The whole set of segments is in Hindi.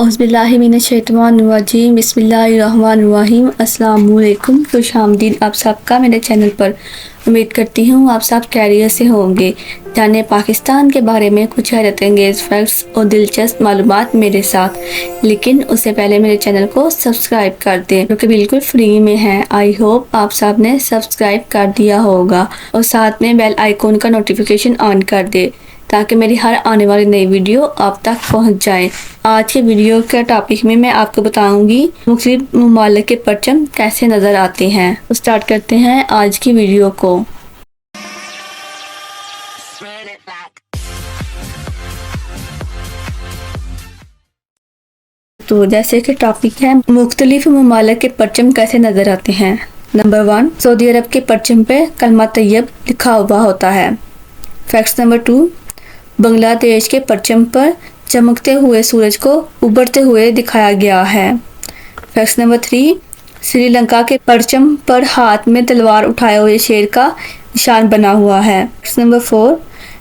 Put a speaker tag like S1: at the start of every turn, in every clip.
S1: औज़ुबिल्लाहिमिनश्शैतानिर्रजीम बिस्मिल्लाहिर्रहमानिर्रहीम अस्सलामुअलैकुम। खुशामदीद आप सबका मेरे चैनल पर। उम्मीद करती हूँ आप सब खैरियत से होंगे। जाने पाकिस्तान के बारे में कुछ हैरत अंगेज़ फैक्ट्स और दिलचस्प मालूमात मेरे साथ। लेकिन उससे पहले मेरे चैनल को सब्सक्राइब कर दें जो कि बिल्कुल फ्री में है। आई होप आप सब ने सब्सक्राइब कर दिया होगा और साथ में बेल आइकॉन का नोटिफिकेशन ऑन कर दे ताकि मेरी हर आने वाली नई वीडियो आप तक पहुंच जाए। आज के वीडियो के टॉपिक में मैं आपको बताऊंगी मुख्तलिफ ममालिक के परचम कैसे नज़र आते हैं। तो स्टार्ट करते हैं आज की वीडियो को। तो जैसे कि टॉपिक है मुख्तलिफ ममालिक के परचम कैसे नज़र आते हैं। नंबर 1, सऊदी अरब के परचम पे कलमा तैयब लिखा हुआ होता है। फैक्ट नंबर 2, बांग्लादेश के परचम पर चमकते हुए सूरज को उभरते हुए दिखाया गया है। फैक्ट नंबर 3, श्रीलंका के परचम पर हाथ में तलवार उठाए हुए शेर का निशान बना हुआ है। फैक्ट नंबर 4,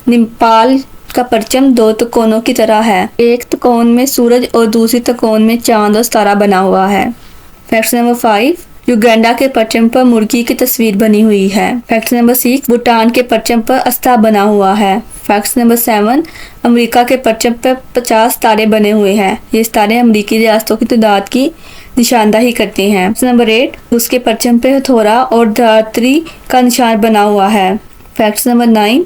S1: नेपाल का परचम 2 तकोनों की तरह है। एक तकोन में सूरज और दूसरी तकोन में चांद और तारा बना हुआ है। फैक्ट नंबर 5, युगांडा के परचम पर मुर्गी की तस्वीर बनी हुई है। फैक्ट नंबर 6, भूटान के परचम पर अस्ता बना हुआ है। फैक्ट नंबर 7, अमेरिका के परचम पर 50 तारे बने हुए हैं। ये तारे अमेरिकी रियासतों की तादाद की निशानदाही करते हैं। फैक्ट नंबर 8, उसके परचम पर हथौड़ा और धातरी का निशान बना हुआ है। फैक्ट नंबर 9,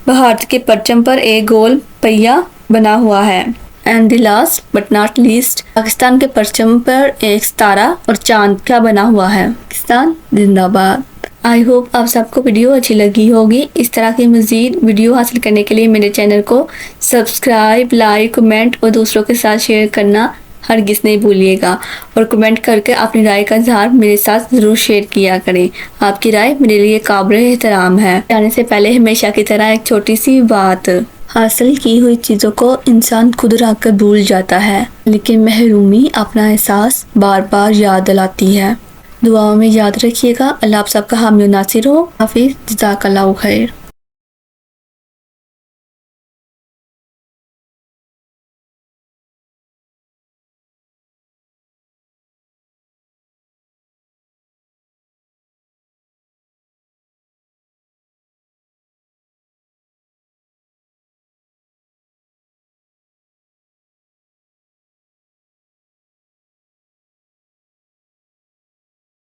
S1: भारत के परचम पर एक गोल पहिया बना हुआ है। And the last but not least, Pakistan के परचम पर एक सितारा और चांद का बना हुआ है। पाकिस्तान जिंदाबाद। आई होप आप सबको वीडियो अच्छी लगी होगी। इस तरह की मज़ीद वीडियो हासिल करने के लिए मेरे चैनल को सब्सक्राइब, लाइक, कमेंट और दूसरों के साथ शेयर करना हरगिज़ नहीं भूलिएगा। और कमेंट करके अपनी राय का इजहार मेरे साथ ज़रूर शेयर किया करें। आपकी राय मेरे लिए काबिल एहतराम है। जाने से पहले हमेशा की तरह एक छोटी सी बात, हासिल की हुई चीज़ों को इंसान खुद रखकर भूल जाता है, लेकिन महरूमी अपना एहसास बार बार याद दिलाती है। दुआओं में याद रखिएगा। अल्लाह आप सबका हामी नासिर हो। हाफिज़, जज़ाकल्लाहु खैर।